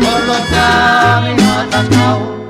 por los caminos atacados.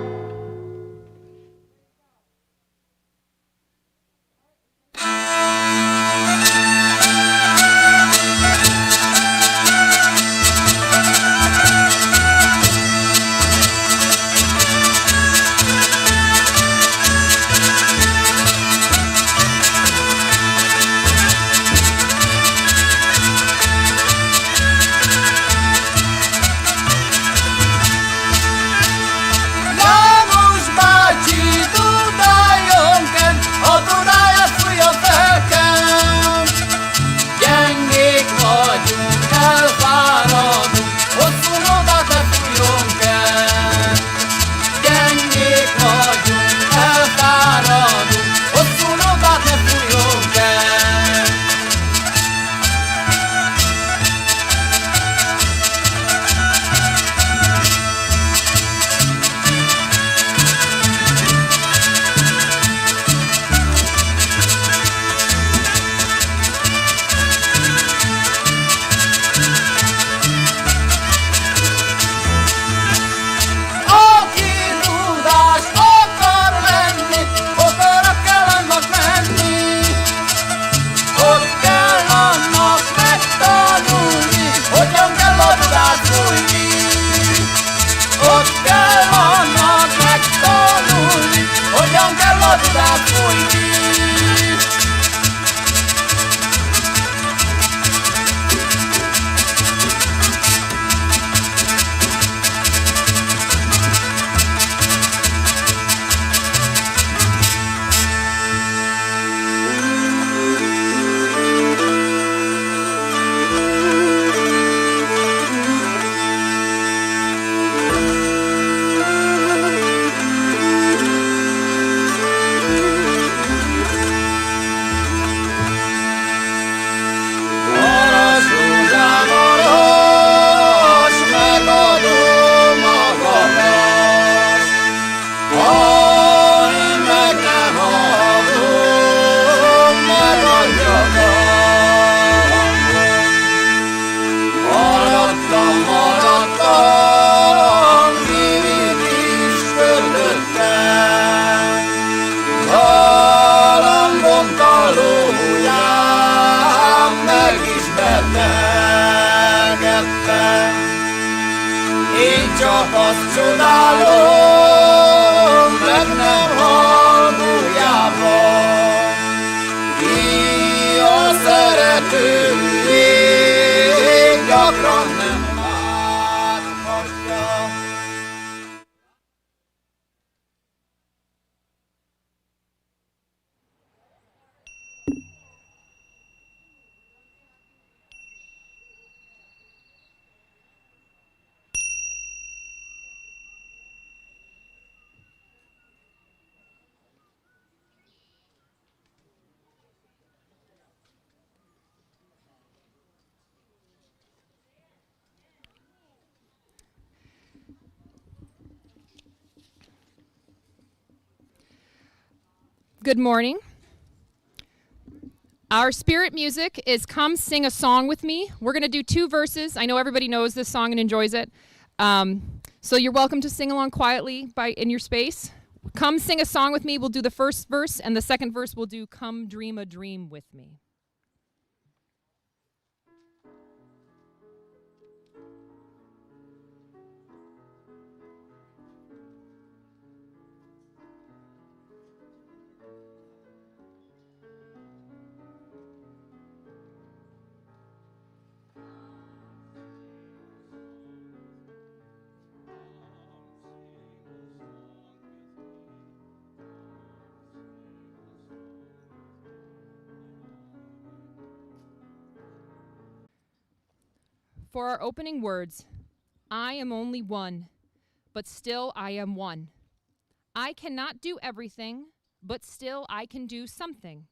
csak azt csodálom, meg nem halbuljában. Ki a szerető ég, gyakran nem láthatja. Good morning. Our spirit music is Come Sing a Song With Me. We're going to do 2 verses. I know everybody knows this song and enjoys it. So you're welcome to sing along quietly in your space. Come Sing a Song With Me. We'll do the first verse, and the second verse we'll do Come Dream a Dream With Me. For our opening words, I am only one, but still I am one. I cannot do everything, but still I can do something.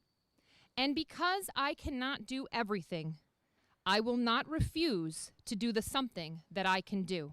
And because I cannot do everything, I will not refuse to do the something that I can do.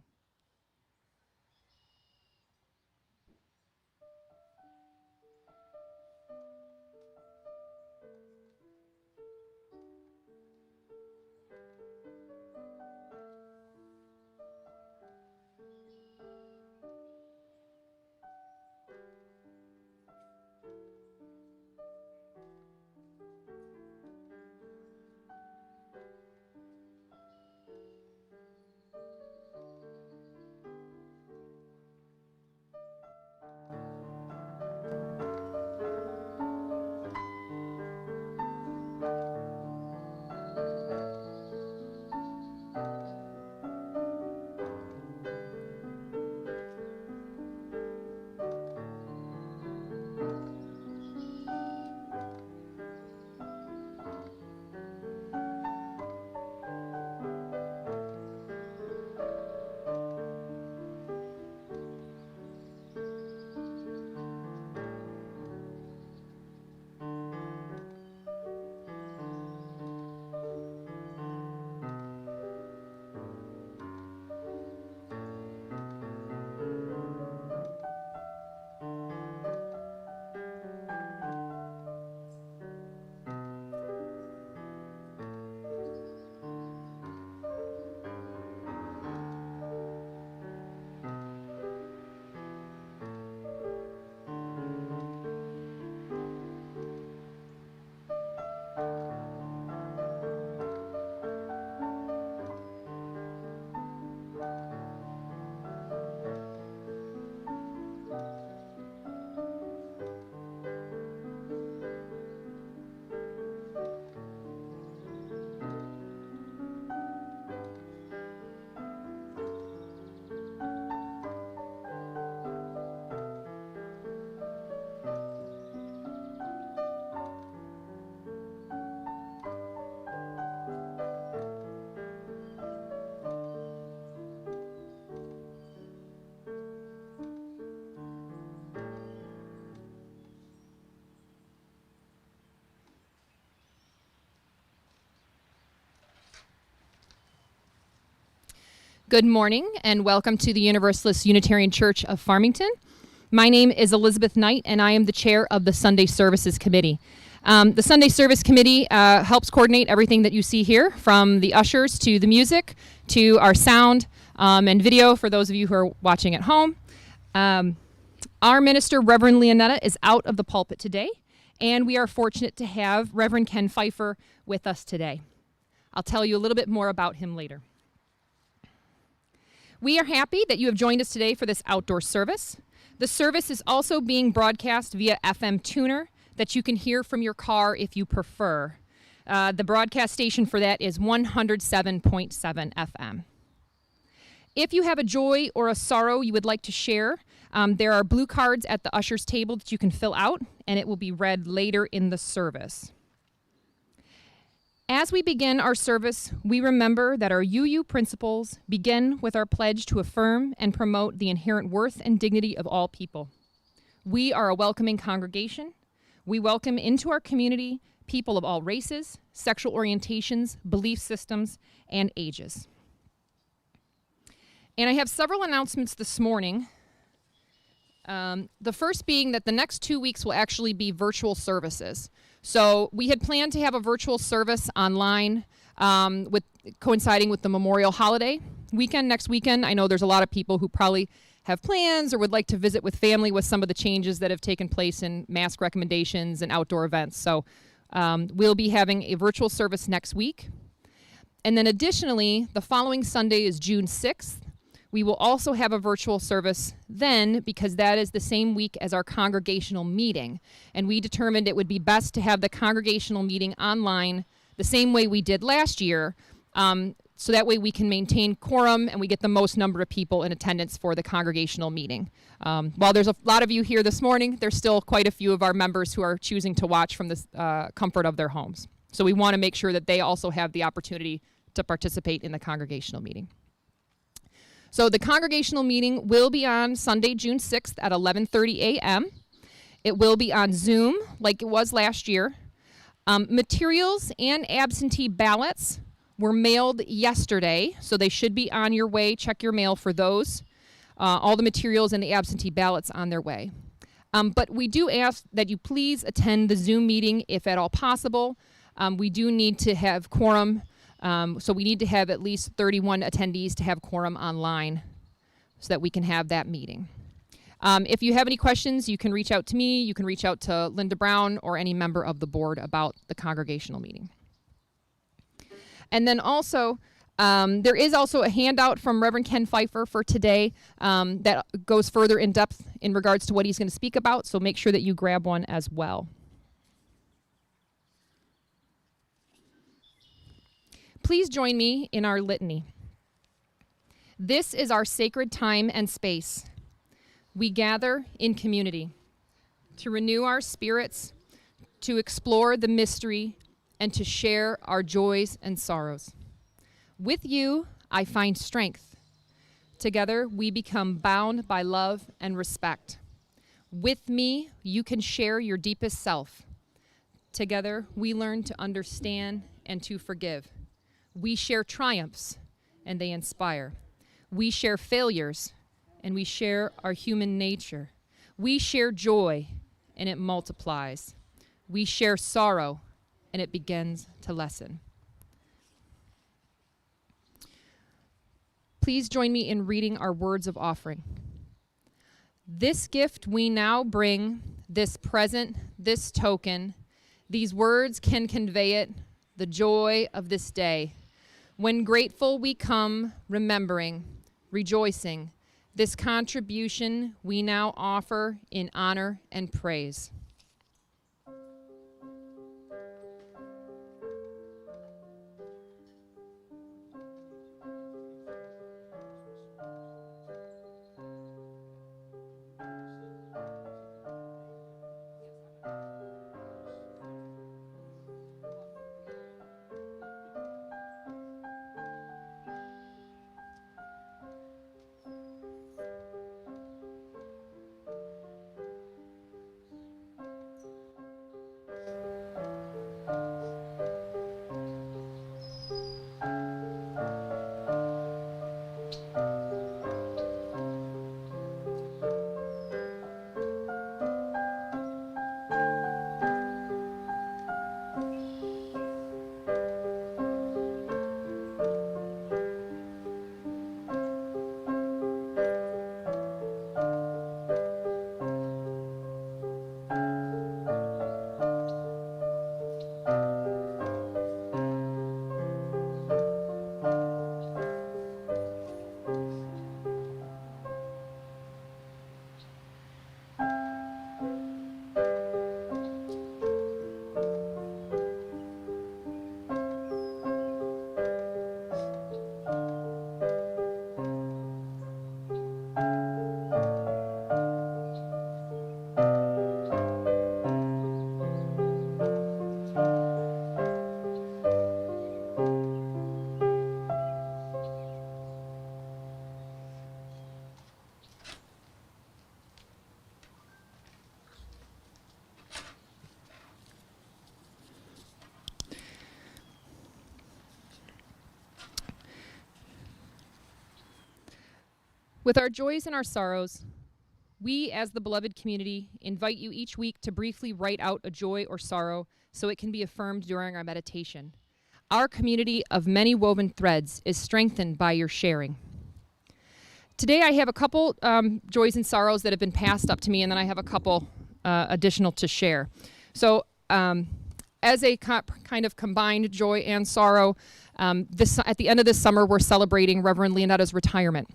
Good morning and welcome to the Universalist Unitarian Church of Farmington. My name is Elizabeth Knight and I am the chair of the Sunday Services Committee. The Sunday Service Committee helps coordinate everything that you see here, from the ushers to the music to our sound and video for those of you who are watching at home. Our minister, Reverend Leonetta, is out of the pulpit today, and we are fortunate to have Reverend Ken Phifer with us today. I'll tell you a little bit more about him later. We are happy that you have joined us today for this outdoor service. The service is also being broadcast via FM tuner that you can hear from your car if you prefer. The broadcast station for that is 107.7 FM. If you have a joy or a sorrow you would like to share, there are blue cards at the usher's table that you can fill out, and it will be read later in the service. As we begin our service, we remember that our UU principles begin with our pledge to affirm and promote the inherent worth and dignity of all people. We are a welcoming congregation. We welcome into our community people of all races, sexual orientations, belief systems, and ages. And I have several announcements this morning. The first being that the next 2 weeks will actually be virtual services. So we had planned to have a virtual service online coinciding with the Memorial Holiday weekend next weekend. I know there's a lot of people who probably have plans or would like to visit with family with some of the changes that have taken place in mask recommendations and outdoor events. So we'll be having a virtual service next week. And then additionally, the following Sunday is June 6th. We will also have a virtual service then, because that is the same week as our congregational meeting. And we determined it would be best to have the congregational meeting online the same way we did last year, so that way we can maintain quorum and we get the most number of people in attendance for the congregational meeting. While there's a lot of you here this morning, there's still quite a few of our members who are choosing to watch from the comfort of their homes. So we want to make sure that they also have the opportunity to participate in the congregational meeting. So the congregational meeting will be on Sunday, June 6th at 11:30 a.m. It will be on Zoom like it was last year. Materials and absentee ballots were mailed yesterday, so they should be on your way. Check your mail for those. All the materials and the absentee ballots on their way. But we do ask that you please attend the Zoom meeting if at all possible. We do need to have quorum. So we need to have at least 31 attendees to have quorum online so that we can have that meeting. If you have any questions, you can reach out to me, you can reach out to Linda Brown or any member of the board about the congregational meeting. And then also, there is also a handout from Reverend Ken Phifer for today that goes further in depth in regards to what he's going to speak about, so make sure that you grab one as well. Please join me in our litany. This is our sacred time and space. We gather in community to renew our spirits, to explore the mystery, and to share our joys and sorrows. With you, I find strength. Together, we become bound by love and respect. With me, you can share your deepest self. Together, we learn to understand and to forgive. We share triumphs, and they inspire. We share failures, and we share our human nature. We share joy, and it multiplies. We share sorrow, and it begins to lessen. Please join me in reading our words of offering. This gift we now bring, this present, this token, these words can convey it, the joy of this day. When grateful we come, remembering, rejoicing, this contribution we now offer in honor and praise. With our joys and our sorrows, we, as the beloved community, invite you each week to briefly write out a joy or sorrow so it can be affirmed during our meditation. Our community of many woven threads is strengthened by your sharing. Today I have a couple joys and sorrows that have been passed up to me, and then I have a couple additional to share. So as a kind of combined joy and sorrow, at the end of this summer we're celebrating Reverend Leonetta's retirement.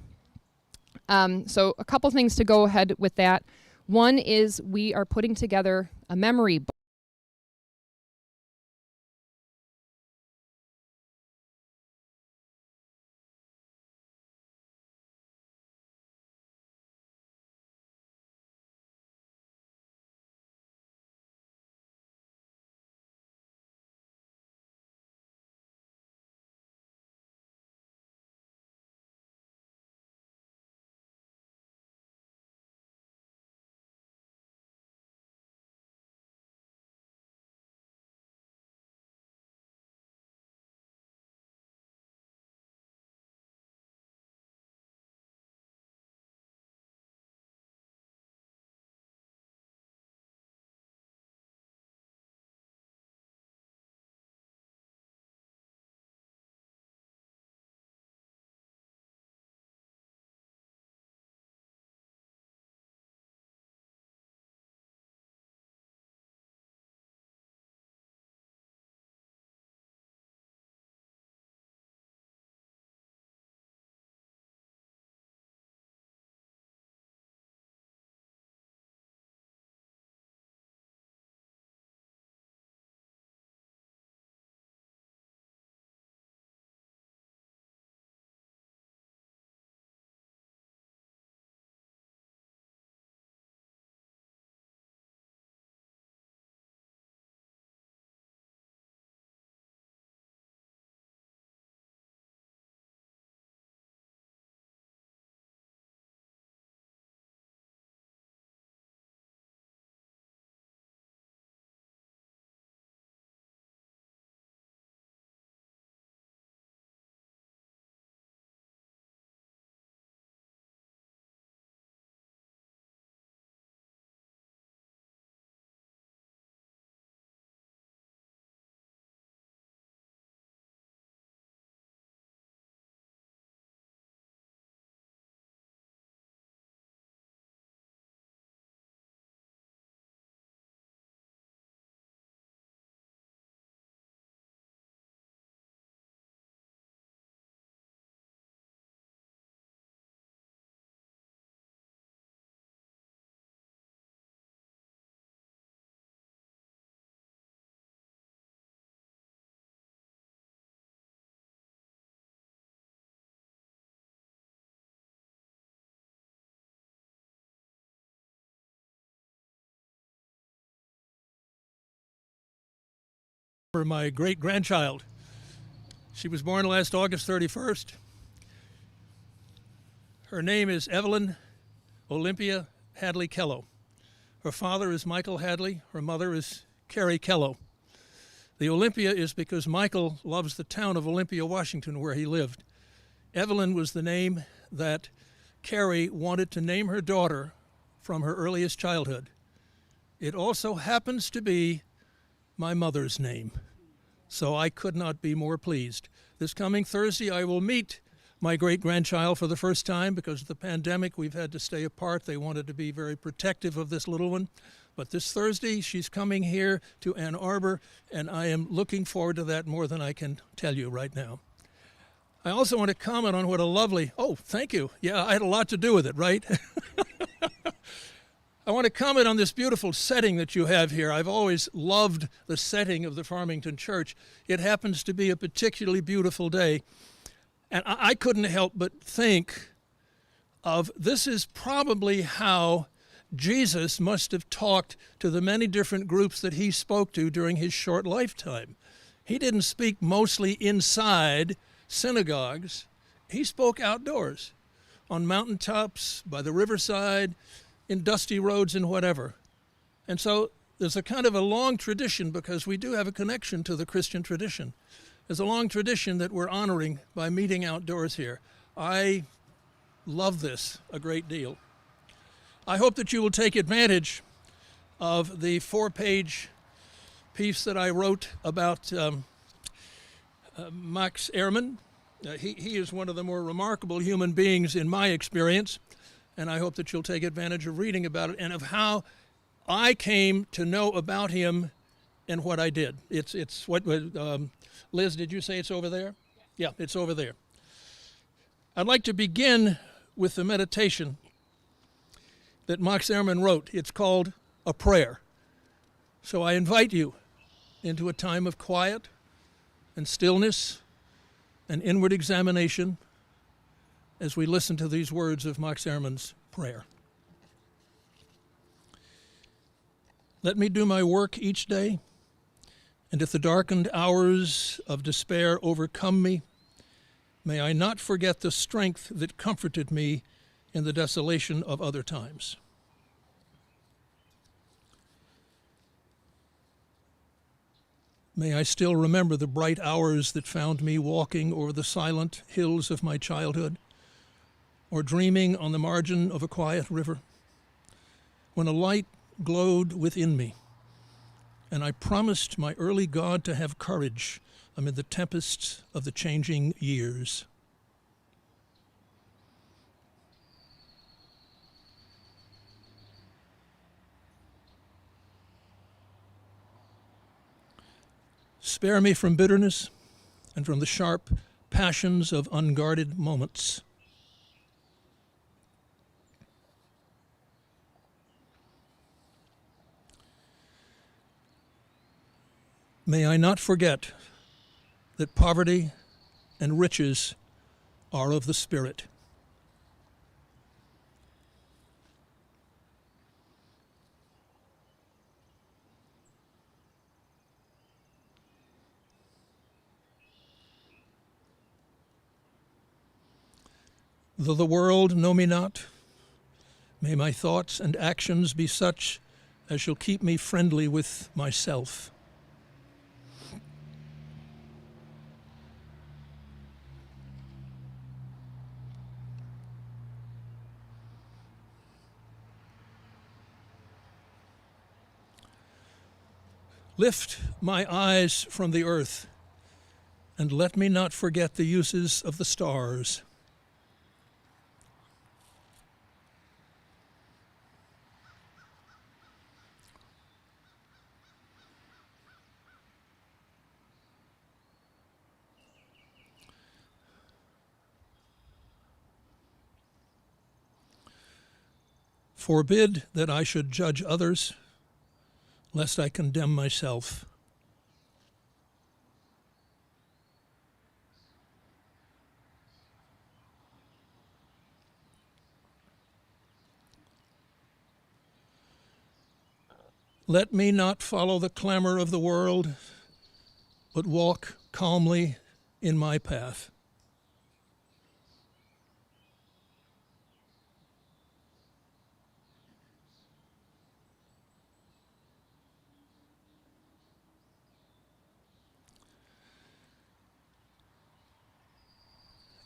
So a couple things to go ahead with that. One is we are putting together a memory book for my great-grandchild. She was born last August 31st. Her name is Evelyn Olympia Hadley Kello. Her father is Michael Hadley. Her mother is Carrie Kello. The Olympia is because Michael loves the town of Olympia, Washington, where he lived. Evelyn was the name that Carrie wanted to name her daughter from her earliest childhood. It also happens to be my mother's name, so I could not be more pleased. This coming Thursday, I will meet my great-grandchild for the first time. Because of the pandemic, we've had to stay apart. They wanted to be very protective of this little one. But this Thursday, she's coming here to Ann Arbor, and I am looking forward to that more than I can tell you right now. I also want to comment on what a lovely, oh, thank you. Yeah, I had a lot to do with it, right? I want to comment on this beautiful setting that you have here. I've always loved the setting of the Farmington Church. It happens to be a particularly beautiful day. And I couldn't help but think of, this is probably how Jesus must have talked to the many different groups that he spoke to during his short lifetime. He didn't speak mostly inside synagogues. He spoke outdoors, on mountaintops, by the riverside, in dusty roads and whatever. And so there's a kind of a long tradition, because we do have a connection to the Christian tradition. There's a long tradition that we're honoring by meeting outdoors here. I love this a great deal. I hope that you will take advantage of the 4-page piece that I wrote about Max Ehrmann. He is one of the more remarkable human beings in my experience, and I hope that you'll take advantage of reading about it and of how I came to know about him and what I did. It's what, Liz, did you say it's over there? Yeah, it's over there. I'd like to begin with the meditation that Max Ehrmann wrote. It's called A Prayer. So I invite you into a time of quiet and stillness and inward examination as we listen to these words of Max Ehrmann's prayer. Let me do my work each day, and if the darkened hours of despair overcome me, may I not forget the strength that comforted me in the desolation of other times. May I still remember the bright hours that found me walking over the silent hills of my childhood, or dreaming on the margin of a quiet river, when a light glowed within me, and I promised my early God to have courage amid the tempests of the changing years. Spare me from bitterness and from the sharp passions of unguarded moments. May I not forget that poverty and riches are of the Spirit. Though the world know me not, may my thoughts and actions be such as shall keep me friendly with myself. Lift my eyes from the earth, and let me not forget the uses of the stars. Forbid that I should judge others, lest I condemn myself. Let me not follow the clamor of the world, but walk calmly in my path.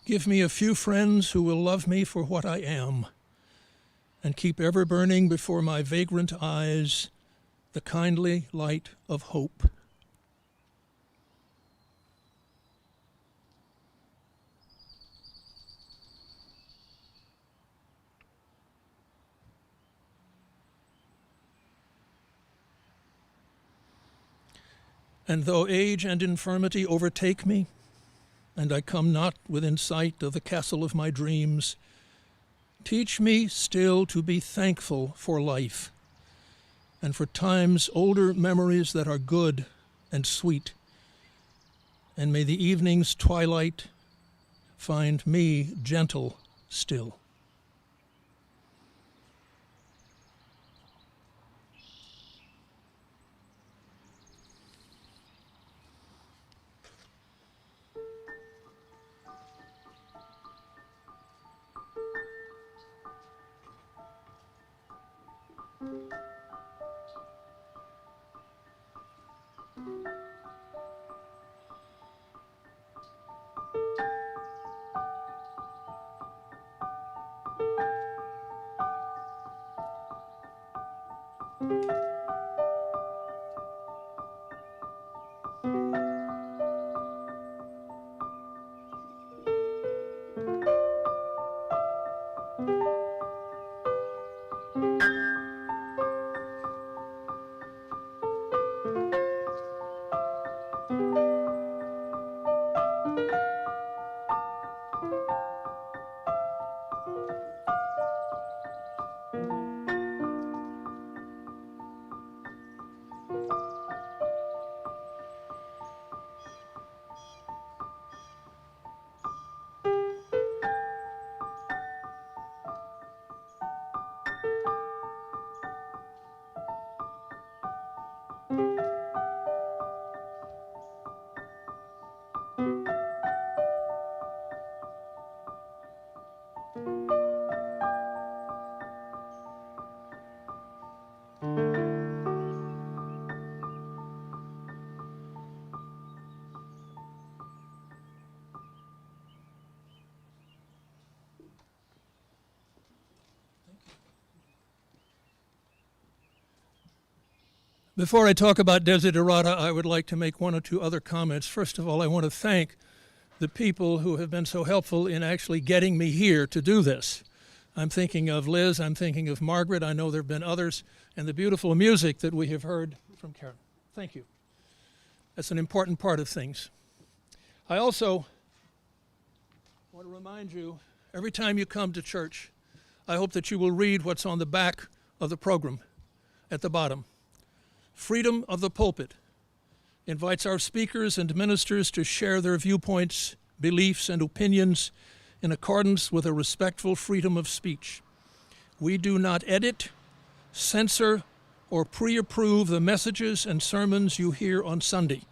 Give me a few friends who will love me for what I am, and keep ever burning before my vagrant eyes the kindly light of hope. And though age and infirmity overtake me, and I come not within sight of the castle of my dreams, teach me still to be thankful for life, and for time's older memories that are good and sweet, and may the evening's twilight find me gentle still. Before I talk about Desiderata, I would like to make one or two other comments. First of all, I want to thank the people who have been so helpful in actually getting me here to do this. I'm thinking of Liz, I'm thinking of Margaret, I know there have been others, and the beautiful music that we have heard from Karen. Thank you. That's an important part of things. I also want to remind you, every time you come to church, I hope that you will read what's on the back of the program at the bottom. Freedom of the Pulpit invites our speakers and ministers to share their viewpoints, beliefs, and opinions in accordance with a respectful freedom of speech. We do not edit, censor, or pre-approve the messages and sermons you hear on Sunday.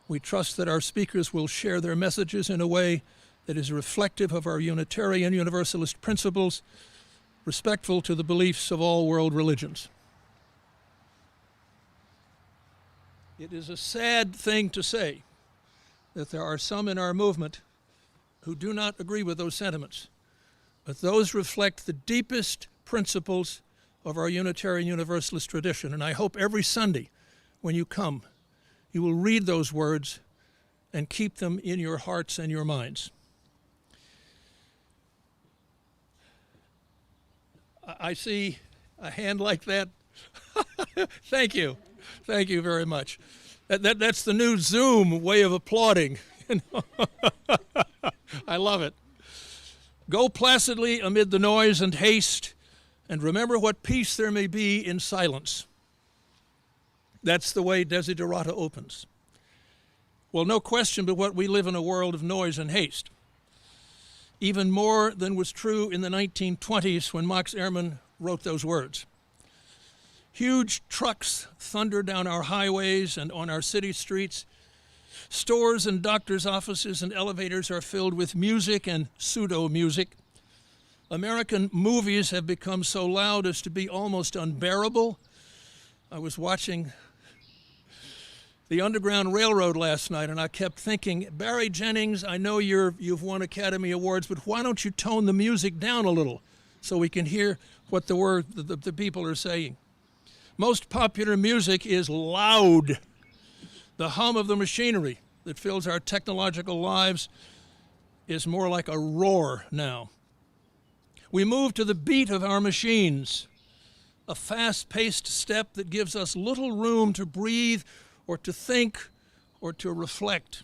We trust that our speakers will share their messages in a way that is reflective of our Unitarian Universalist principles, respectful to the beliefs of all world religions. It is a sad thing to say that there are some in our movement who do not agree with those sentiments, but those reflect the deepest principles of our Unitarian Universalist tradition. And I hope every Sunday when you come, you will read those words and keep them in your hearts and your minds. I see a hand like that. Thank you. Thank you very much. That's the new Zoom way of applauding. I love it. Go placidly amid the noise and haste, and remember what peace there may be in silence. That's the way Desiderata opens. Well, no question but what we live in a world of noise and haste. Even more than was true in the 1920s when Max Ehrmann wrote those words. Huge trucks thunder down our highways and on our city streets. Stores and doctors' offices and elevators are filled with music and pseudo-music. American movies have become so loud as to be almost unbearable. I was watching the Underground Railroad last night, and I kept thinking, Barry Jennings, I know you've won Academy Awards, but why don't you tone the music down a little so we can hear what the people are saying? Most popular music is loud. The hum of the machinery that fills our technological lives is more like a roar now. We move to the beat of our machines, a fast-paced step that gives us little room to breathe or to think or to reflect.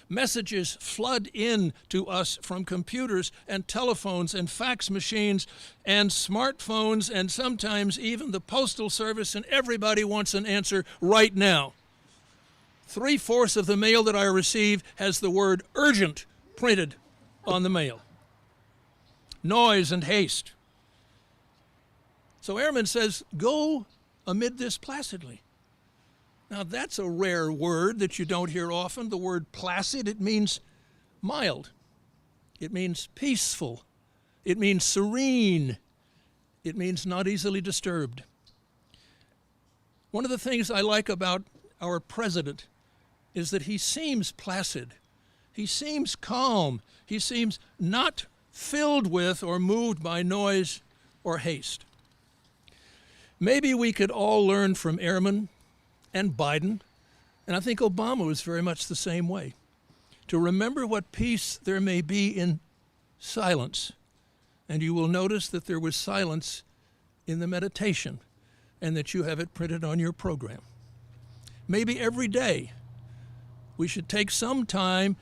Messages flood in to us from computers and telephones and fax machines and smartphones and sometimes even the Postal Service, and everybody wants an answer right now. 3/4 of the mail that I receive has the word urgent printed on the mail. Noise and haste. So Ehrmann says, go amid this placidly. Now that's a rare word that you don't hear often, the word placid. It means mild. It means peaceful. It means serene. It means not easily disturbed. One of the things I like about our president is that he seems placid. He seems calm. He seems not filled with or moved by noise or haste. Maybe we could all learn from Ehrmann and Biden, and I think Obama was very much the same way, to remember what peace there may be in silence. And you will notice that there was silence in the meditation and that you have it printed on your program. Maybe every day we should take some time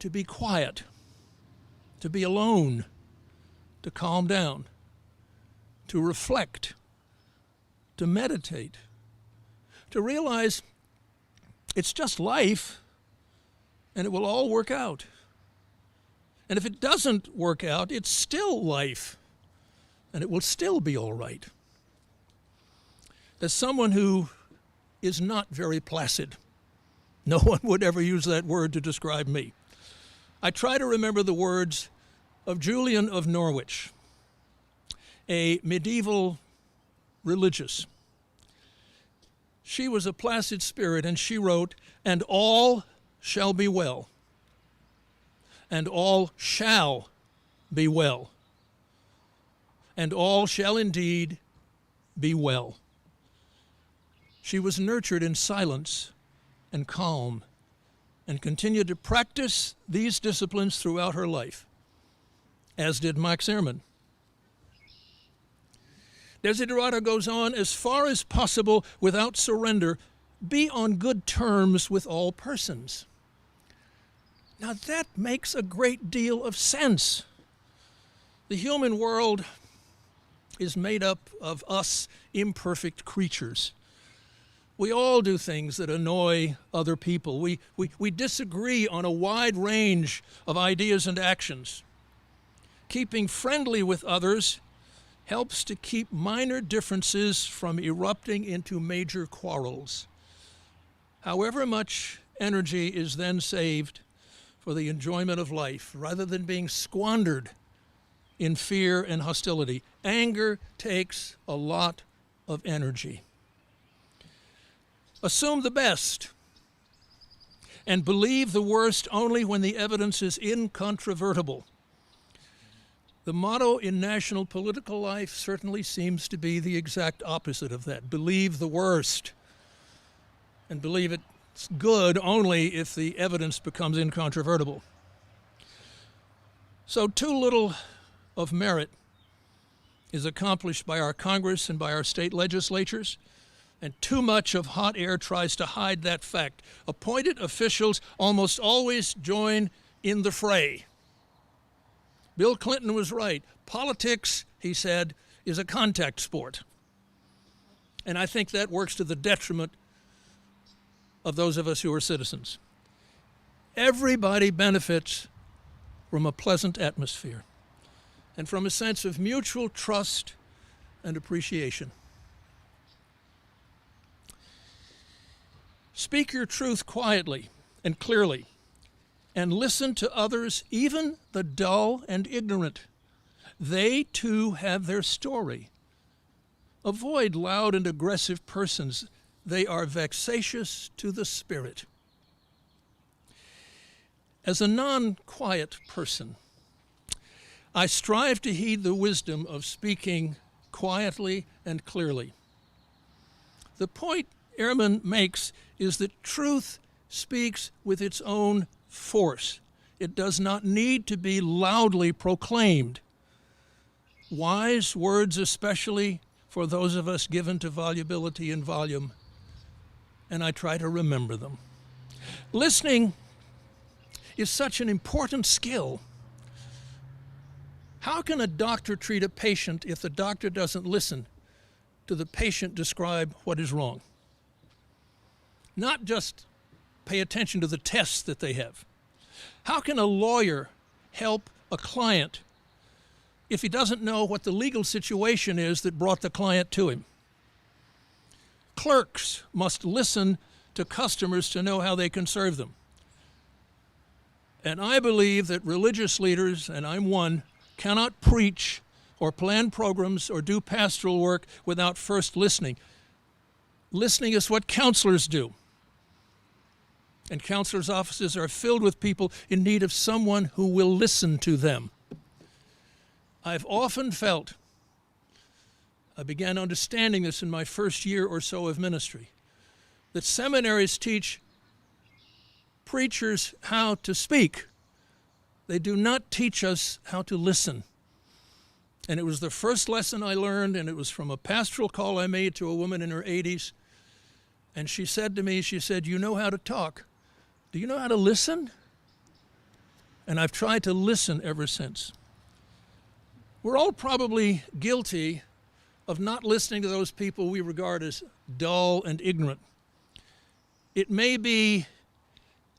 to be quiet, to be alone, to calm down, to reflect, to meditate, to realize it's just life and it will all work out. And if it doesn't work out, it's still life and it will still be all right. As someone who is not very placid, no one would ever use that word to describe me, I try to remember the words of Julian of Norwich, a medieval religious. She was a placid spirit, and she wrote, "And all shall be well, and all shall be well, and all shall indeed be well." She was nurtured in silence and calm, and continued to practice these disciplines throughout her life, as did Max Ehrmann. Desiderata goes on, as far as possible without surrender, be on good terms with all persons. Now that makes a great deal of sense. The human world is made up of us imperfect creatures. We all do things that annoy other people. We disagree on a wide range of ideas and actions. Keeping friendly with others helps to keep minor differences from erupting into major quarrels. However much energy is then saved for the enjoyment of life, rather than being squandered in fear and hostility. Anger takes a lot of energy. Assume the best and believe the worst only when the evidence is incontrovertible. The motto in national political life certainly seems to be the exact opposite of that. Believe the worst, and believe it's good only if the evidence becomes incontrovertible. So too little of merit is accomplished by our Congress and by our state legislatures, and too much of hot air tries to hide that fact. Appointed officials almost always join in the fray. Bill Clinton was right. Politics, he said, is a contact sport. And I think that works to the detriment of those of us who are citizens. Everybody benefits from a pleasant atmosphere and from a sense of mutual trust and appreciation. Speak your truth quietly and clearly, and listen to others, even the dull and ignorant. They too have their story. Avoid loud and aggressive persons. They are vexatious to the spirit. As a non-quiet person, I strive to heed the wisdom of speaking quietly and clearly. The point Ehrmann makes is that truth speaks with its own force. It does not need to be loudly proclaimed. Wise words, especially for those of us given to volubility and volume, and I try to remember them. Listening is such an important skill. How can a doctor treat a patient if the doctor doesn't listen to the patient describe what is wrong? Not just pay attention to the tests that they have. How can a lawyer help a client if he doesn't know what the legal situation is that brought the client to him? Clerks must listen to customers to know how they can serve them. And I believe that religious leaders, and I'm one, cannot preach or plan programs or do pastoral work without first listening. Listening is what counselors do. And counselors' offices are filled with people in need of someone who will listen to them. I've often felt I began understanding this in my first year or so of ministry, that seminaries teach preachers how to speak. They do not teach us how to listen. And it was the first lesson I learned, and it was from a pastoral call I made to a woman in her 80s. And she said to me, she said, "You know how to talk. Do you know how to listen?" And I've tried to listen ever since. We're all probably guilty of not listening to those people we regard as dull and ignorant. It may be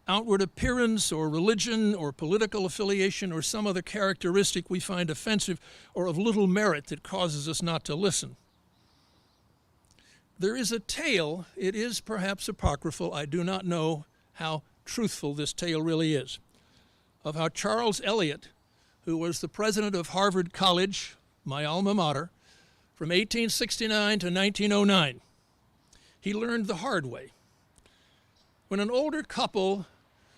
outward appearance or religion or political affiliation or some other characteristic we find offensive or of little merit that causes us not to listen. There is a tale, it is perhaps apocryphal, I do not know how truthful this tale really is, of how Charles Eliot, who was the president of Harvard College, my alma mater, from 1869 to 1909, he learned the hard way. When an older couple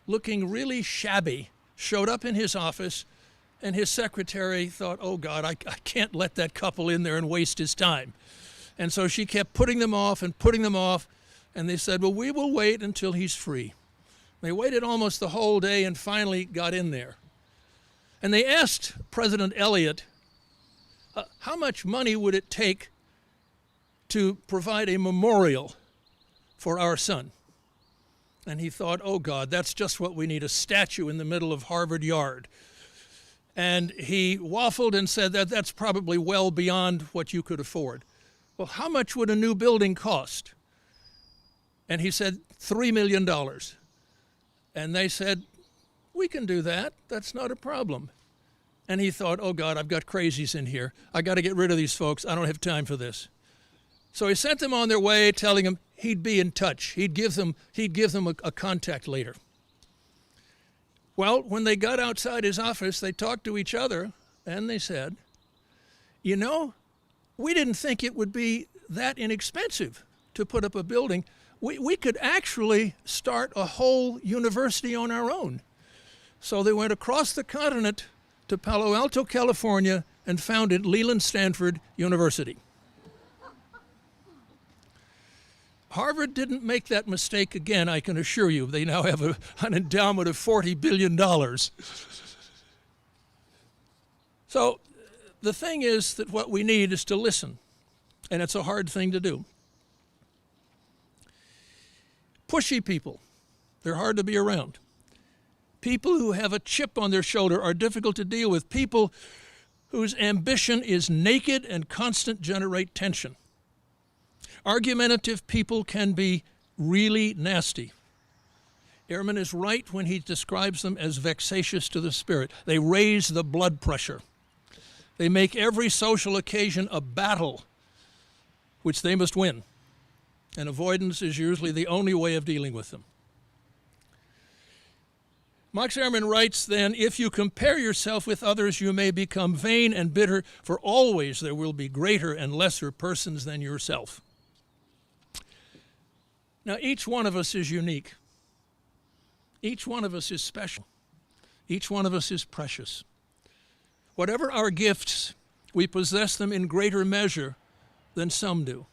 looking really shabby showed up in his office, and his secretary thought, "Oh God, I can't let that couple in there and waste his time." And so she kept putting them off, and they said, "Well, we will wait until he's free." They waited almost the whole day and finally got in there. And they asked President Eliot, how much money would it take to provide a memorial for our son? And he thought, "Oh God, that's just what we need, a statue in the middle of Harvard Yard." And he waffled and said that that's probably well beyond what you could afford. "Well, how much would a new building cost?" And he said, $3 million. And they said, "We can do that. That's not a problem." And he thought, "Oh God, I've got crazies in here. I got to get rid of these folks. I don't have time for this." So he sent them on their way, telling them he'd be in touch. He'd give them a contact later. Well, when they got outside his office, they talked to each other, and they said, "You know, we didn't think it would be that inexpensive to put up a building. We could actually start a whole university on our own." So they went across the continent to Palo Alto, California, and founded Leland Stanford University. Harvard didn't make that mistake again, I can assure you. They now have an endowment of $40 billion. So the thing is that what we need is to listen, and it's a hard thing to do. Pushy people, they're hard to be around. People who have a chip on their shoulder are difficult to deal with. People whose ambition is naked and constant generate tension. Argumentative people can be really nasty. Ehrmann is right when he describes them as vexatious to the spirit. They raise the blood pressure. They make every social occasion a battle which they must win, and avoidance is usually the only way of dealing with them. Max Ehrmann writes then, "If you compare yourself with others, you may become vain and bitter, for always there will be greater and lesser persons than yourself." Now, each one of us is unique. Each one of us is special. Each one of us is precious. Whatever our gifts, we possess them in greater measure than some do,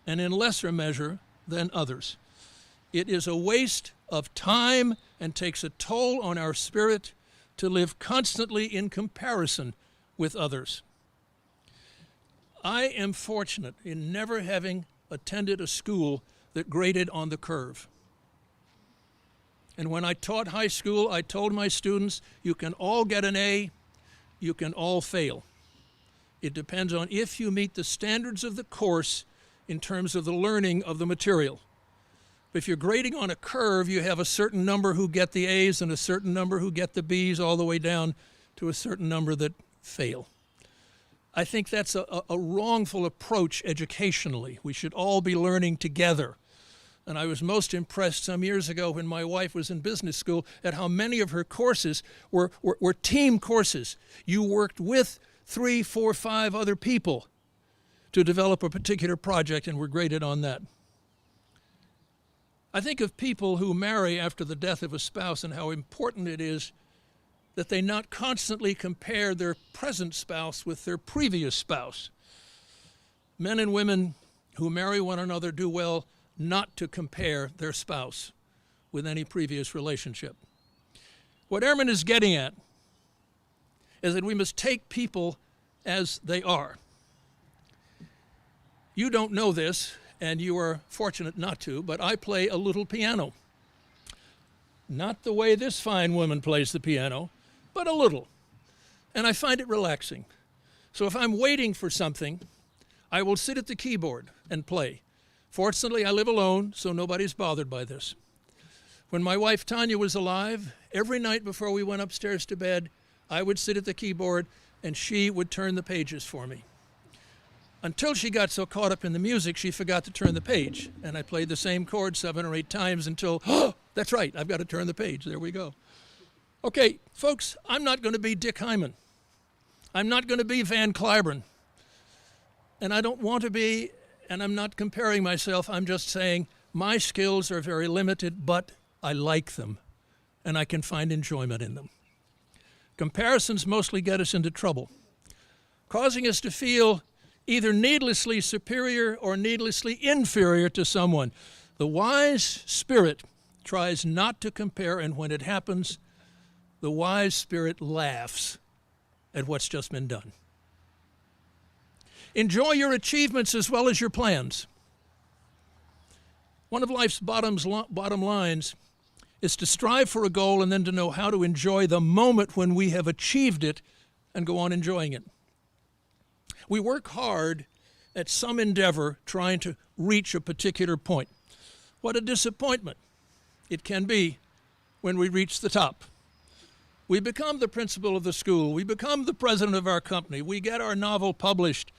and in lesser measure than others. It is a waste of time and takes a toll on our spirit to live constantly in comparison with others. I am fortunate in never having attended a school that graded on the curve. And when I taught high school, I told my students, you can all get an A, you can all fail. It depends on if you meet the standards of the course in terms of the learning of the material. If you're grading on a curve, you have a certain number who get the A's and a certain number who get the B's, all the way down to a certain number that fail. I think that's a wrongful approach educationally. We should all be learning together. And I was most impressed some years ago when my wife was in business school at how many of her courses were team courses. You worked with 3, 4, 5 other people to develop a particular project and were graded on that. I think of people who marry after the death of a spouse and how important it is that they not constantly compare their present spouse with their previous spouse. men and women who marry one another do well not to compare their spouse with any previous relationship. What Ehrmann is getting at is that we must take people as they are. You don't know this, and you are fortunate not to, but I play a little piano. Not the way this fine woman plays the piano, but a little. And I find it relaxing. So if I'm waiting for something, I will sit at the keyboard and play. Fortunately, I live alone, so nobody's bothered by this. When my wife Tanya was alive, every night before we went upstairs to bed, I would sit at the keyboard and she would turn the pages for me. Until she got so caught up in the music, she forgot to turn the page. And I played the same chord 7 or 8 times until, oh, that's right, I've got to turn the page. There we go. Okay, folks, I'm not going to be Dick Hyman. I'm not going to be Van Cliburn. And I don't want to be, and I'm not comparing myself. I'm just saying my skills are very limited, but I like them, and I can find enjoyment in them. Comparisons mostly get us into trouble, causing us to feel either needlessly superior or needlessly inferior to someone. The wise spirit tries not to compare, and when it happens, the wise spirit laughs at what's just been done. Enjoy your achievements as well as your plans. One of life's bottom lines is to strive for a goal and then to know how to enjoy the moment when we have achieved it and go on enjoying it. We work hard at some endeavor trying to reach a particular point. What a disappointment it can be when we reach the top. We become the principal of the school. We become the president of our company. We get our novel published.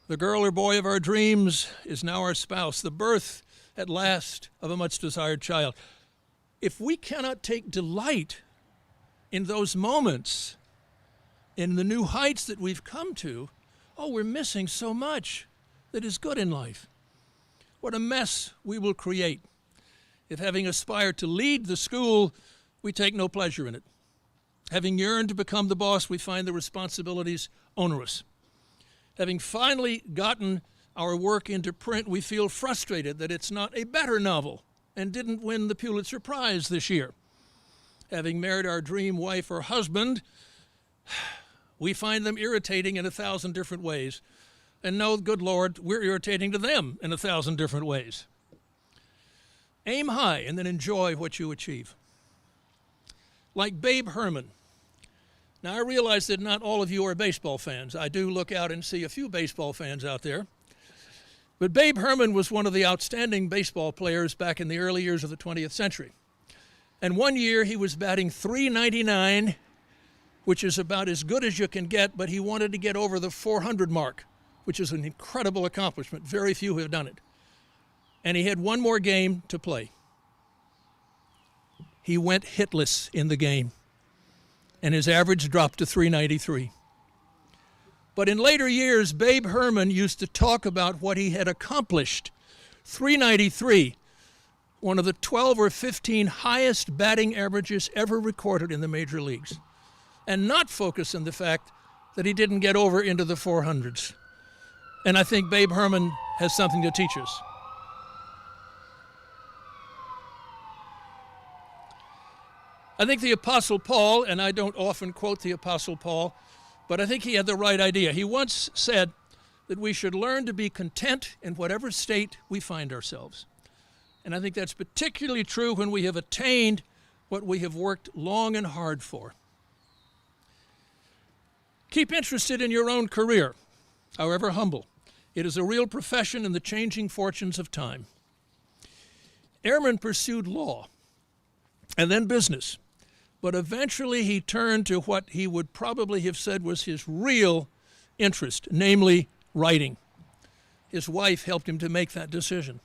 The girl or boy of our dreams is now our spouse. The birth, at last, of a much-desired child. If we cannot take delight in those moments, in the new heights that we've come to, oh, we're missing so much that is good in life. What a mess we will create if, having aspired to lead the school, we take no pleasure in it. Having yearned to become the boss, we find the responsibilities onerous. Having finally gotten our work into print, we feel frustrated that it's not a better novel and didn't win the Pulitzer Prize this year. Having married our dream wife or husband, we find them irritating in 1,000 different ways. And no, good Lord, we're irritating to them in 1,000 different ways. Aim high and then enjoy what you achieve. Like Babe Herman. Now, I realize that not all of you are baseball fans. I do look out and see a few baseball fans out there. But Babe Herman was one of the outstanding baseball players back in the early years of the 20th century. And one year he was batting .399, which is about as good as you can get, but he wanted to get over the 400 mark, which is an incredible accomplishment. Very few have done it. And he had one more game to play. He went hitless in the game, and his average dropped to .393. But in later years, Babe Herman used to talk about what he had accomplished. .393, one of the 12 or 15 highest batting averages ever recorded in the major leagues, and not focus on the fact that he didn't get over into the 400s. And I think Babe Herman has something to teach us. I think the Apostle Paul, and I don't often quote the Apostle Paul, but I think he had the right idea. He once said that we should learn to be content in whatever state we find ourselves. And I think that's particularly true when we have attained what we have worked long and hard for. Keep interested in your own career, however humble. It is a real profession in the changing fortunes of time. Ehrmann pursued law and then business. But eventually he turned to what he would probably have said was his real interest, namely writing. His wife helped him to make that decision.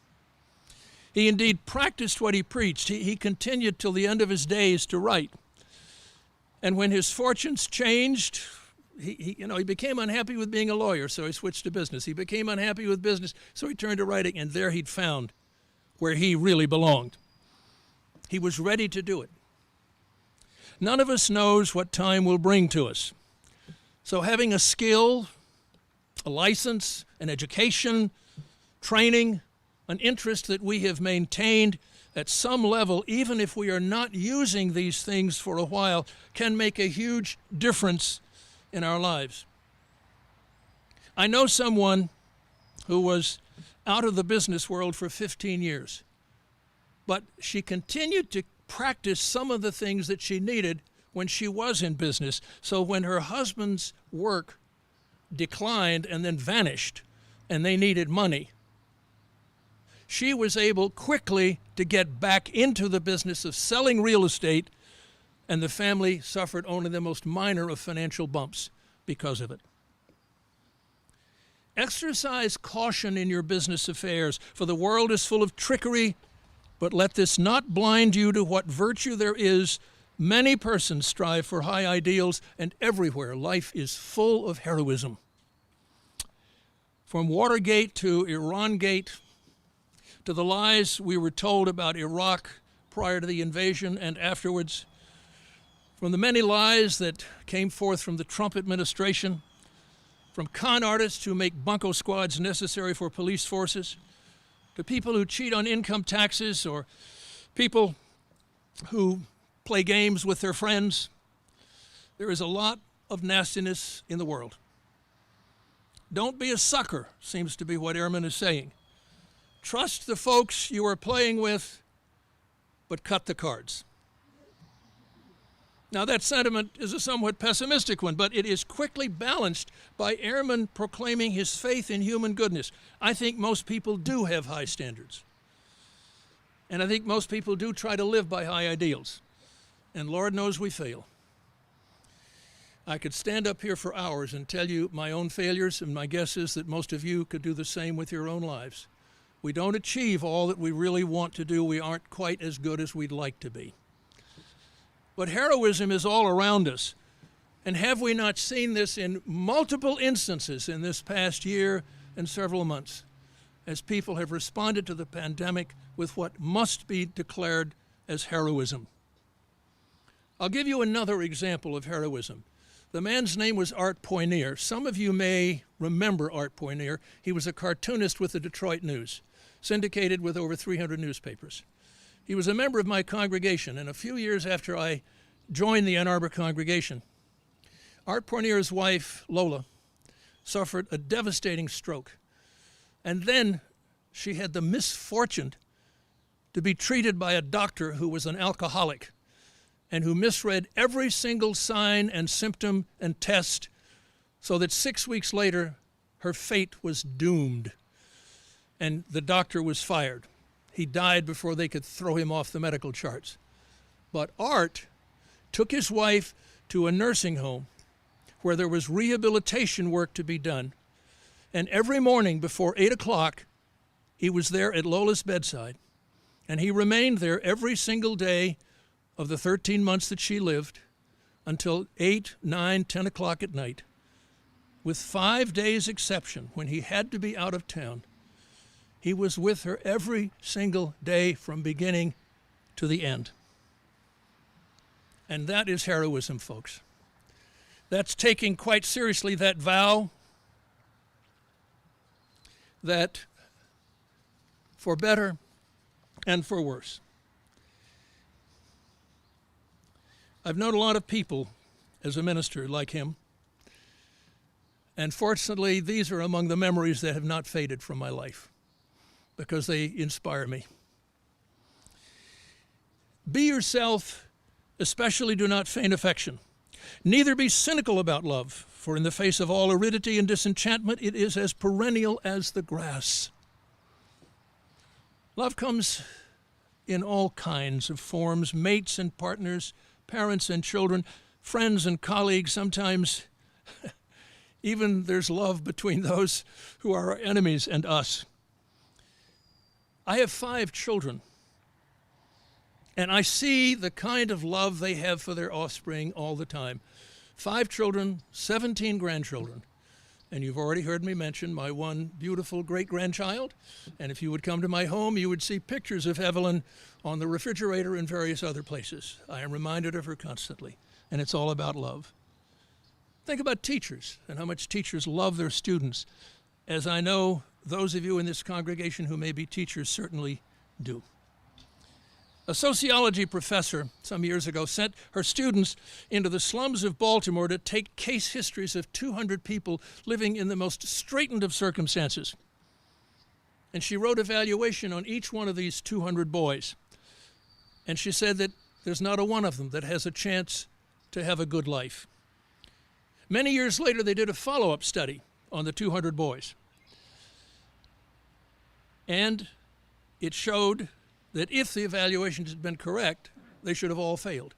He indeed practiced what he preached. He continued till the end of his days to write. And when his fortunes changed, he became unhappy with being a lawyer, so he switched to business. He became unhappy with business, so he turned to writing, and there he'd found where he really belonged. He was ready to do it. None of us knows what time will bring to us. So having a skill, a license, an education, training, an interest that we have maintained at some level, even if we are not using these things for a while, can make a huge difference in our lives. I know someone who was out of the business world for 15 years, but she continued to practice some of the things that she needed when she was in business. So when her husband's work declined and then vanished and they needed money, she was able quickly to get back into the business of selling real estate, and the family suffered only the most minor of financial bumps because of it. Exercise caution in your business affairs, for the world is full of trickery, but let this not blind you to what virtue there is. Many persons strive for high ideals, and everywhere life is full of heroism. From Watergate to Irangate, to the lies we were told about Iraq prior to the invasion and afterwards, from the many lies that came forth from the Trump administration, from con artists who make bunco squads necessary for police forces, to people who cheat on income taxes, or people who play games with their friends. There is a lot of nastiness in the world. Don't be a sucker, seems to be what Ehrmann is saying. Trust the folks you are playing with, but cut the cards. Now, that sentiment is a somewhat pessimistic one, but it is quickly balanced by Ehrmann proclaiming his faith in human goodness. I think most people do have high standards. And I think most people do try to live by high ideals. And Lord knows we fail. I could stand up here for hours and tell you my own failures, and my guess is that most of you could do the same with your own lives. We don't achieve all that we really want to do. We aren't quite as good as we'd like to be. But heroism is all around us. And have we not seen this in multiple instances in this past year and several months, as people have responded to the pandemic with what must be declared as heroism? I'll give you another example of heroism. The man's name was Art Poinier. Some of you may remember Art Poinier. He was a cartoonist with the Detroit News, syndicated with over 300 newspapers. He was a member of my congregation, and a few years after I joined the Ann Arbor Congregation, Art Poinier's wife, Lola, suffered a devastating stroke. And then she had the misfortune to be treated by a doctor who was an alcoholic and who misread every single sign and symptom and test, so that 6 weeks later, her fate was doomed, and the doctor was fired. He died before they could throw him off the medical charts. But Art took his wife to a nursing home where there was rehabilitation work to be done. And every morning before 8 o'clock, he was there at Lola's bedside. And he remained there every single day of the 13 months that she lived until 8, 9, 10 o'clock at night. With 5 days exception, when he had to be out of town, he was with her every single day from beginning to the end. And that is heroism, folks. That's taking quite seriously that vow that for better and for worse. I've known a lot of people as a minister like him, and fortunately, these are among the memories that have not faded from my life, because they inspire me. Be yourself, especially do not feign affection. Neither be cynical about love, for in the face of all aridity and disenchantment, it is as perennial as the grass. Love comes in all kinds of forms, mates and partners, parents and children, friends and colleagues. Sometimes even there's love between those who are our enemies and us. I have 5 children, and I see the kind of love they have for their offspring all the time. 5 children, 17 grandchildren. And you've already heard me mention my one beautiful great-grandchild. And if you would come to my home, you would see pictures of Evelyn on the refrigerator and various other places. I am reminded of her constantly, and it's all about love. Think about teachers and how much teachers love their students, as I know those of you in this congregation who may be teachers certainly do. A sociology professor some years ago sent her students into the slums of Baltimore to take case histories of 200 people living in the most straitened of circumstances. And she wrote a valuation on each one of these 200 boys. And she said that there's not a one of them that has a chance to have a good life. Many years later, they did a follow-up study on the 200 boys. And it showed that if the evaluations had been correct, they should have all failed.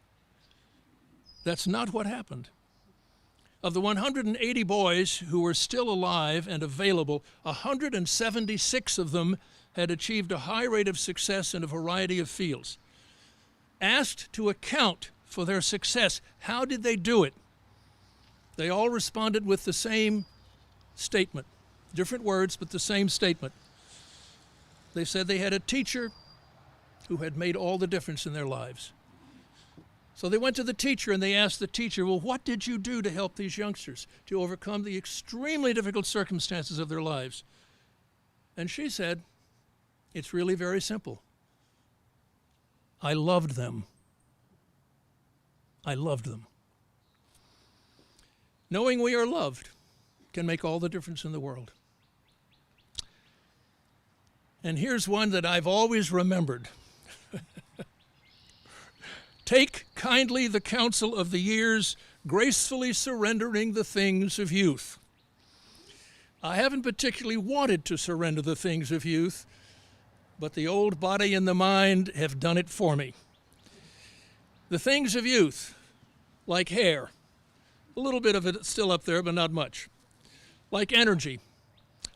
That's not what happened. Of the 180 boys who were still alive and available, 176 of them had achieved a high rate of success in a variety of fields. Asked to account for their success, how did they do it? They all responded with the same statement. Different words, but the same statement. They said they had a teacher who had made all the difference in their lives. So they went to the teacher and they asked the teacher, well, what did you do to help these youngsters to overcome the extremely difficult circumstances of their lives? And she said, it's really very simple. I loved them. I loved them. Knowing we are loved can make all the difference in the world. And here's one that I've always remembered. Take kindly the counsel of the years, gracefully surrendering the things of youth. I haven't particularly wanted to surrender the things of youth, but the old body and the mind have done it for me. The things of youth, like hair, a little bit of it still up there, but not much. Like energy,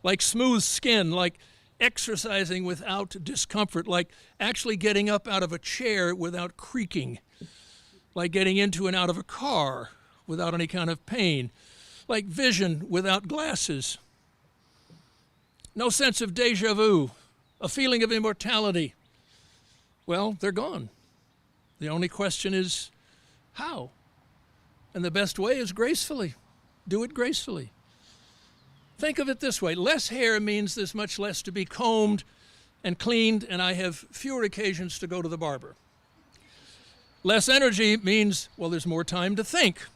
like smooth skin, like exercising without discomfort, like actually getting up out of a chair without creaking, like getting into and out of a car without any kind of pain, like vision without glasses. No sense of déjà vu, a feeling of immortality. Well, they're gone. The only question is how? And the best way is gracefully. Do it gracefully. Think of it this way. Less hair means there's much less to be combed and cleaned, and I have fewer occasions to go to the barber. Less energy means, well, there's more time to think.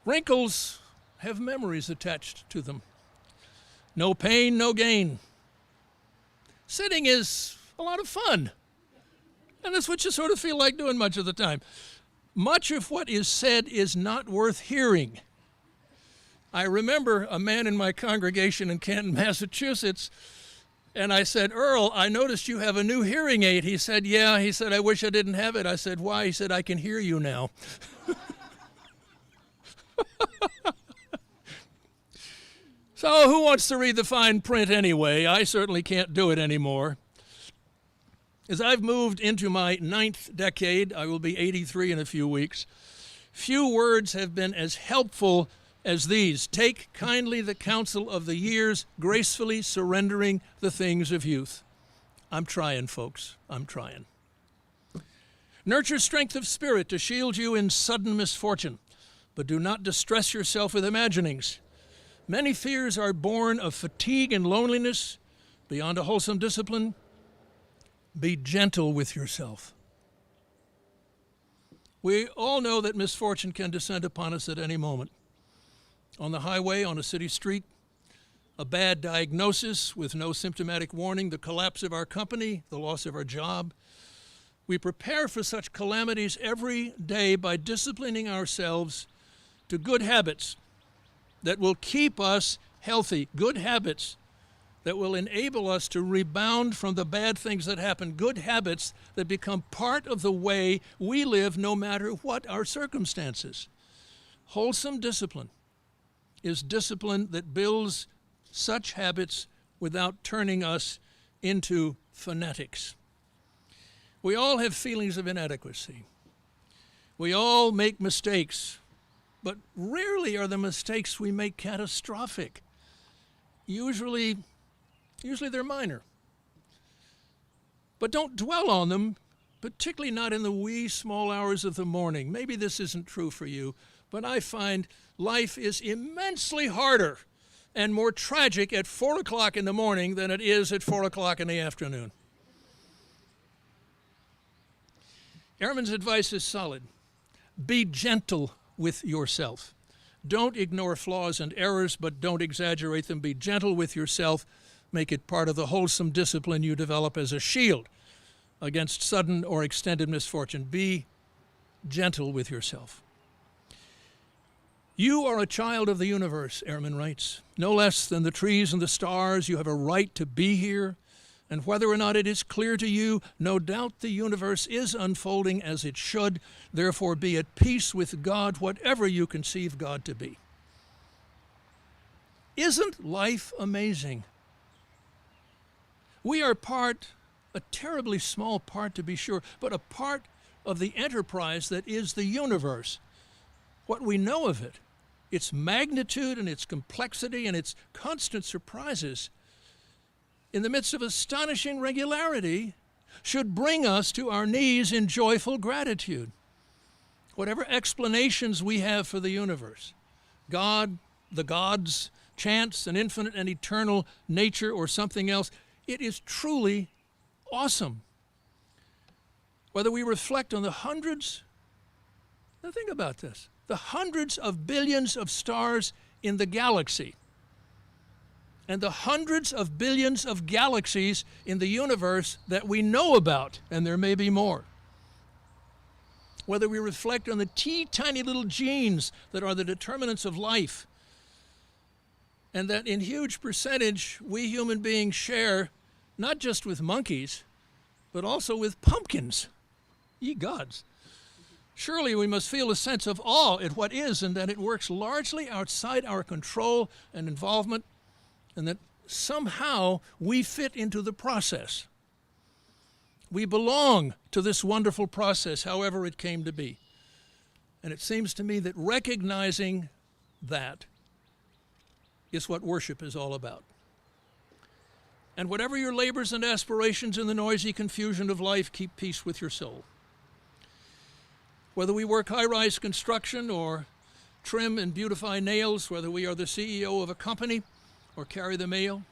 Wrinkles have memories attached to them. No pain, no gain. Sitting is a lot of fun, and that's what you sort of feel like doing much of the time. Much of what is said is not worth hearing. I remember a man in my congregation in Canton, Massachusetts, and I said, Earl, I noticed you have a new hearing aid. He said, yeah. He said, I wish I didn't have it. I said, why? He said, I can hear you now. So who wants to read the fine print anyway? I certainly can't do it anymore. As I've moved into my 9th decade, I will be 83 in a few weeks, few words have been as helpful as these. Take kindly the counsel of the years, gracefully surrendering the things of youth. I'm trying, folks. I'm trying. Nurture strength of spirit to shield you in sudden misfortune, but do not distress yourself with imaginings. Many fears are born of fatigue and loneliness. Beyond a wholesome discipline, be gentle with yourself. We all know that misfortune can descend upon us at any moment. On the highway, on a city street, a bad diagnosis with no symptomatic warning, the collapse of our company, the loss of our job. We prepare for such calamities every day by disciplining ourselves to good habits that will keep us healthy, good habits that will enable us to rebound from the bad things that happen, good habits that become part of the way we live no matter what our circumstances. Wholesome discipline is discipline that builds such habits without turning us into fanatics. We all have feelings of inadequacy. We all make mistakes, but rarely are the mistakes we make catastrophic. Usually they're minor. But don't dwell on them, particularly not in the wee small hours of the morning. Maybe this isn't true for you, But I find life is immensely harder and more tragic at 4 o'clock in the morning than it is at 4 o'clock in the afternoon. Ehrmann's advice is solid. Be gentle with yourself. Don't ignore flaws and errors, but don't exaggerate them. Be gentle with yourself. Make it part of the wholesome discipline you develop as a shield against sudden or extended misfortune. Be gentle with yourself. You are a child of the universe, Ehrmann writes. No less than the trees and the stars, you have a right to be here. And whether or not it is clear to you, no doubt the universe is unfolding as it should. Therefore, be at peace with God, whatever you conceive God to be. Isn't life amazing? We are a terribly small part to be sure, but a part of the enterprise that is the universe. What we know of it, its magnitude and its complexity and its constant surprises, in the midst of astonishing regularity, should bring us to our knees in joyful gratitude. Whatever explanations we have for the universe, God, the gods, chance, an infinite and eternal nature, or something else, it is truly awesome. Whether we reflect on the hundreds, now think about this, the hundreds of billions of stars in the galaxy, and the hundreds of billions of galaxies in the universe that we know about, and there may be more. Whether we reflect on the teeny-tiny little genes that are the determinants of life, and that in huge percentage we human beings share not just with monkeys, but also with pumpkins. Ye gods. Surely we must feel a sense of awe at what is, and that it works largely outside our control and involvement, and that somehow we fit into the process. We belong to this wonderful process, however it came to be. And it seems to me that recognizing that is what worship is all about. And whatever your labors and aspirations in the noisy confusion of life, keep peace with your soul. Whether we work high-rise construction or trim and beautify nails, whether we are the CEO of a company or carry the mail,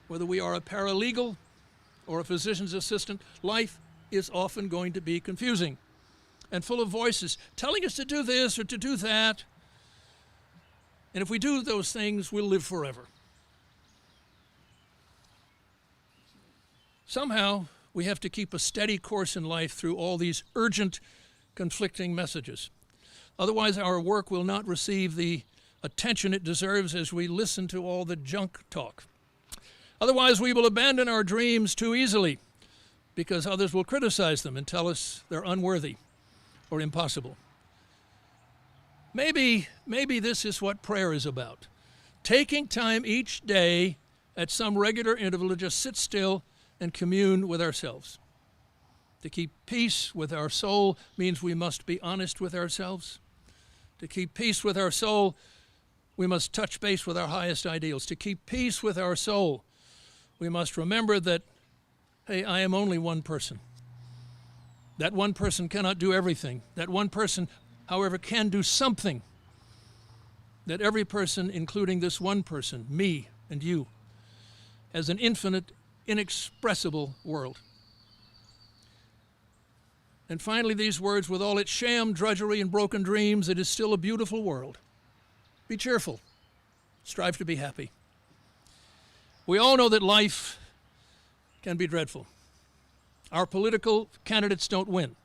whether we are a paralegal or a physician's assistant, life is often going to be confusing and full of voices telling us to do this or to do that. And if we do those things, we'll live forever. Somehow, we have to keep a steady course in life through all these urgent, conflicting messages. Otherwise, our work will not receive the attention it deserves as we listen to all the junk talk. Otherwise, we will abandon our dreams too easily because others will criticize them and tell us they're unworthy or impossible. Maybe this is what prayer is about. Taking time each day at some regular interval to just sit still and commune with ourselves. To keep peace with our soul means we must be honest with ourselves. To keep peace with our soul, we must touch base with our highest ideals. To keep peace with our soul, we must remember that, hey, I am only one person. That one person cannot do everything. That one person, however, can do something. That every person, including this one person, me and you, has an infinite, inexpressible world. And finally, these words, with all its sham, drudgery, and broken dreams, it is still a beautiful world. Be cheerful. Strive to be happy. We all know that life can be dreadful. Our political candidates don't win.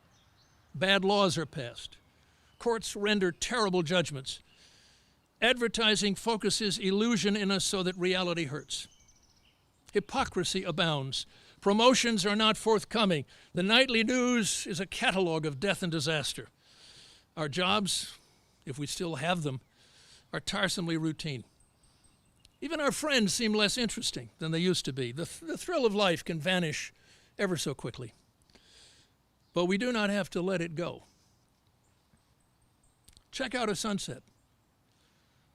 Bad laws are passed. Courts render terrible judgments. Advertising focuses illusion in us so that reality hurts. Hypocrisy abounds. Promotions are not forthcoming. The nightly news is a catalog of death and disaster. Our jobs, if we still have them, are tiresomely routine. Even our friends seem less interesting than they used to be. The thrill of life can vanish ever so quickly. But we do not have to let it go. Check out a sunset.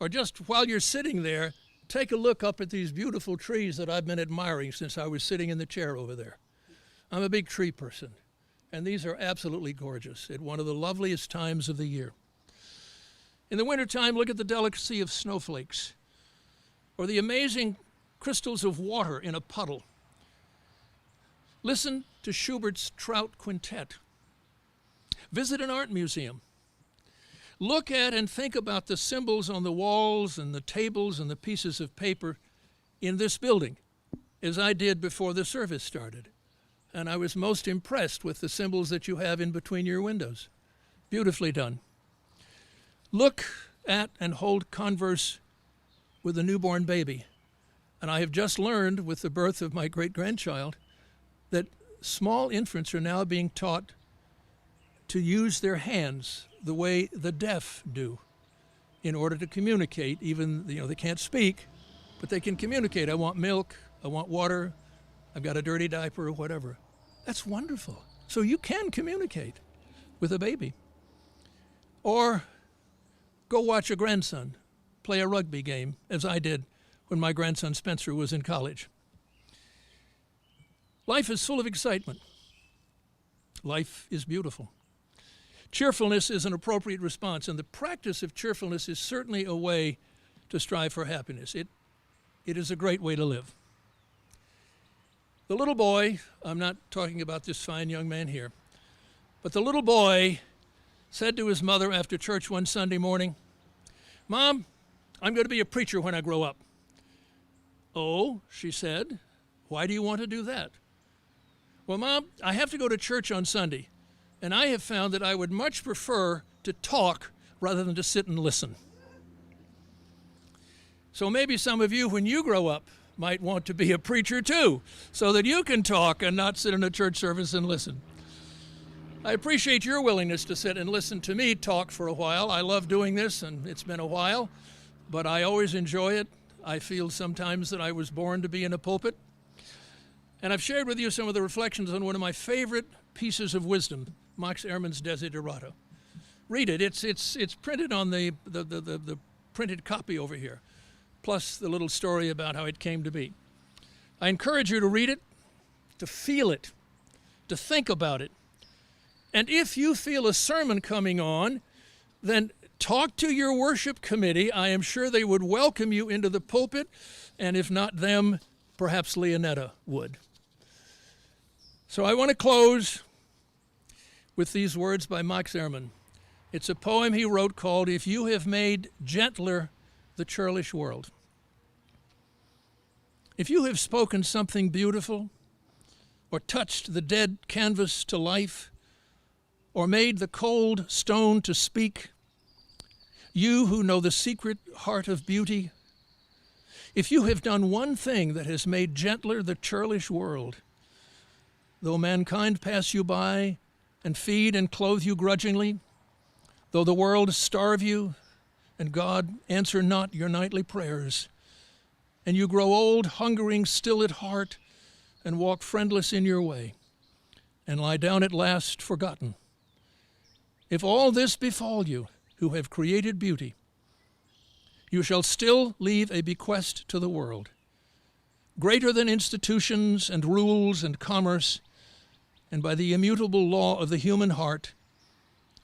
Or just while you're sitting there, take a look up at these beautiful trees that I've been admiring since I was sitting in the chair over there. I'm a big tree person, and these are absolutely gorgeous at one of the loveliest times of the year. In the wintertime, look at the delicacy of snowflakes or the amazing crystals of water in a puddle. Listen to Schubert's Trout Quintet. Visit an art museum. Look at and think about the symbols on the walls and the tables and the pieces of paper in this building, as I did before the service started. And I was most impressed with the symbols that you have in between your windows. Beautifully done. Look at and hold converse with a newborn baby. And I have just learned with the birth of my great-grandchild that small infants are now being taught to use their hands the way the deaf do in order to communicate. Even, they can't speak, but they can communicate. I want milk, I want water, I've got a dirty diaper, or whatever. That's wonderful. So you can communicate with a baby. Or go watch a grandson play a rugby game, as I did when my grandson Spencer was in college. Life is full of excitement. Life is beautiful. Cheerfulness is an appropriate response, and the practice of cheerfulness is certainly a way to strive for happiness. It is a great way to live. The little boy, I'm not talking about this fine young man here, but the little boy said to his mother after church one Sunday morning, "Mom, I'm going to be a preacher when I grow up." "Oh," she said, "why do you want to do that?" "Well, Mom, I have to go to church on Sunday, and I have found that I would much prefer to talk rather than to sit and listen." So maybe some of you, when you grow up, might want to be a preacher too, so that you can talk and not sit in a church service and listen. I appreciate your willingness to sit and listen to me talk for a while. I love doing this, and it's been a while, but I always enjoy it. I feel sometimes that I was born to be in a pulpit. And I've shared with you some of the reflections on one of my favorite pieces of wisdom, Max Ehrmann's Desiderata. Read it. It's printed on the printed copy over here, plus the little story about how it came to be. I encourage you to read it, to feel it, to think about it. And if you feel a sermon coming on, then talk to your worship committee. I am sure they would welcome you into the pulpit, and if not them, perhaps Leonetta would. So I want to close with these words by Max Ehrmann. It's a poem he wrote called "If You Have Made Gentler the Churlish World." If you have spoken something beautiful, or touched the dead canvas to life, or made the cold stone to speak, you who know the secret heart of beauty, if you have done one thing that has made gentler the churlish world, though mankind pass you by and feed and clothe you grudgingly, though the world starve you and God answer not your nightly prayers, and you grow old, hungering still at heart, and walk friendless in your way, and lie down at last forgotten, if all this befall you who have created beauty, you shall still leave a bequest to the world, greater than institutions and rules and commerce, and by the immutable law of the human heart,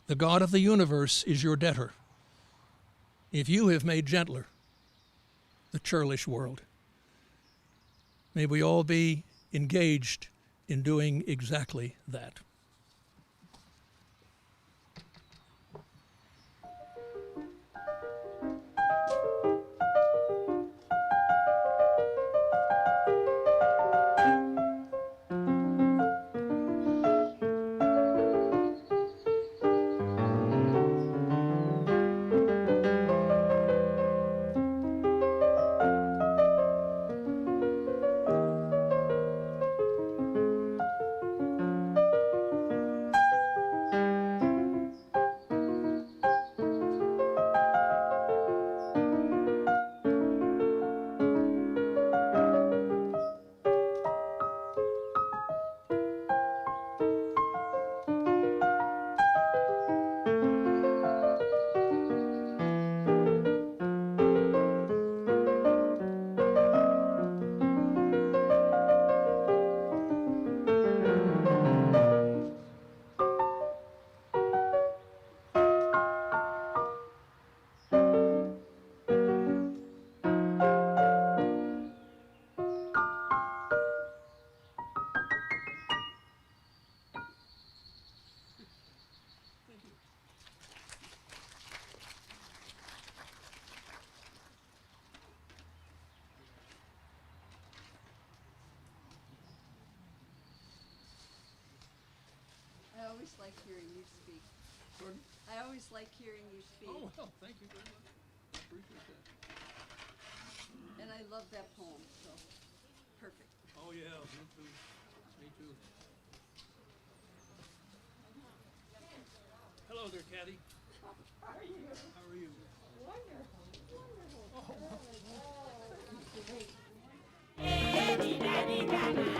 the God of the universe is your debtor, if you have made gentler the churlish world. May we all be engaged in doing exactly that. always like hearing you speak. Pardon? I always like hearing you speak. Oh, well, thank you very much. I appreciate that. And I love that poem, so perfect. Oh, yeah, me too. Me too. Hello there, Caddy. How are you? How are you? Wonderful. Oh, Wonderful.